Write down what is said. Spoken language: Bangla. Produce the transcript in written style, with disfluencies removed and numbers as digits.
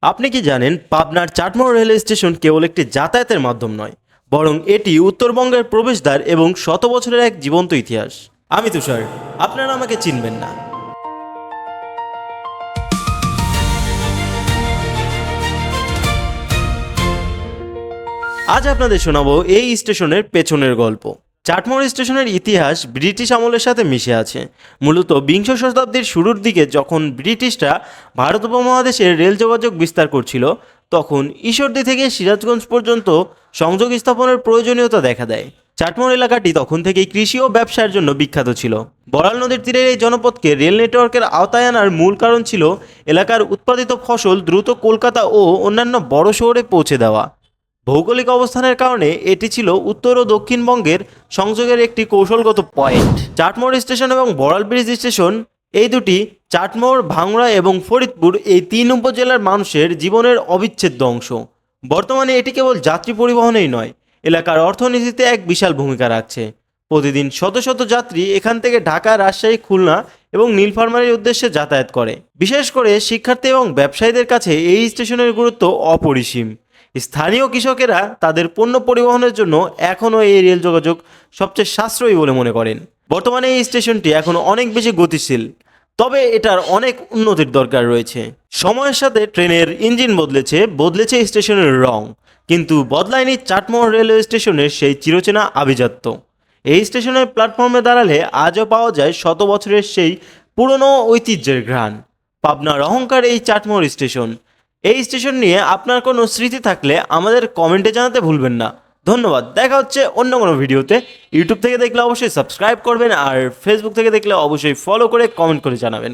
আপনি কি জানেন পাবনার চাটমোহর রেল স্টেশন কেবল একটি যাতায়াতের মাধ্যম নয়, বরং এটি উত্তরবঙ্গের প্রবেশদ্বার এবং শত বছরের এক জীবন্ত ইতিহাস। আমি তুষার, আপনারা আমাকে চিনবেন না। আজ আপনাদের শোনাবো এই স্টেশনের পেছনের গল্প। চাটমোহর স্টেশনের ইতিহাস ব্রিটিশ আমলের সাথে মিশে আছে। মূলত বিংশ শতাব্দীর শুরুর দিকে যখন ব্রিটিশরা ভারত উপমহাদেশে রেল যোগাযোগ বিস্তার করছিল, তখন ঈশ্বরদী থেকে সিরাজগঞ্জ পর্যন্ত সংযোগ স্থাপনের প্রয়োজনীয়তা দেখা দেয়। চাটমোহর এলাকাটি তখন থেকেই কৃষি ও ব্যবসার জন্য বিখ্যাত ছিল। বড়াল নদীর তীরের এই জনপদকে রেল নেটওয়ার্কের আওতায় আনার মূল কারণ ছিল এলাকার উৎপাদিত ফসল দ্রুত কলকাতা ও অন্যান্য বড় শহরে পৌঁছে দেওয়া। ভৌগোলিক অবস্থানের কারণে এটি ছিল উত্তর ও দক্ষিণবঙ্গের সংযোগের একটি কৌশলগত পয়েন্ট। চাটমোহর স্টেশন এবং বড়াল ব্রিজ স্টেশন, এই দুটি চাটমোহর, ভাঙড়া এবং ফরিদপুর এই তিন উপজেলার মানুষের জীবনের অবিচ্ছেদ্য অংশ। বর্তমানে এটি কেবল যাত্রী পরিবহনেই নয়, এলাকার অর্থনীতিতে এক বিশাল ভূমিকা রাখছে। প্রতিদিন শত শত যাত্রী এখান থেকে ঢাকা, রাজশাহী, খুলনা এবং নীলফামারীর উদ্দেশ্যে যাতায়াত করে। বিশেষ করে শিক্ষার্থী এবং ব্যবসায়ীদের কাছে এই স্টেশনের গুরুত্ব অপরিসীম। স্থানীয় কৃষকেরা তাদের পণ্য পরিবহনের জন্য এখনও এই রেল যোগাযোগ সবচেয়ে সাশ্রয়ী বলে মনে করেন। বর্তমানে এই স্টেশনটি এখন অনেক বেশি গতিশীল, তবে এটার অনেক উন্নতির দরকার রয়েছে। সময়ের সাথে ট্রেনের ইঞ্জিন বদলেছে স্টেশনের রং, কিন্তু বদলায়নি চাটমোহর রেলওয়ে স্টেশনের সেই চিরচেনা আভিজাত্য। এই স্টেশনের প্ল্যাটফর্মে দাঁড়ালে আজও পাওয়া যায় শত বছরের সেই পুরনো ঐতিহ্যের ঘ্রাণ। পাবনার অহংকার এই চাটমোহর স্টেশন। এই স্টেশন নিয়ে আপনার কোনো স্মৃতি থাকলে আমাদের কমেন্টে জানাতে ভুলবেন না। ধন্যবাদ। দেখা হচ্ছে অন্য কোনো ভিডিওতে। ইউটিউব থেকে দেখলে অবশ্যই সাবস্ক্রাইব করবেন, আর ফেসবুক থেকে দেখলে অবশ্যই ফলো করে কমেন্ট করে জানাবেন।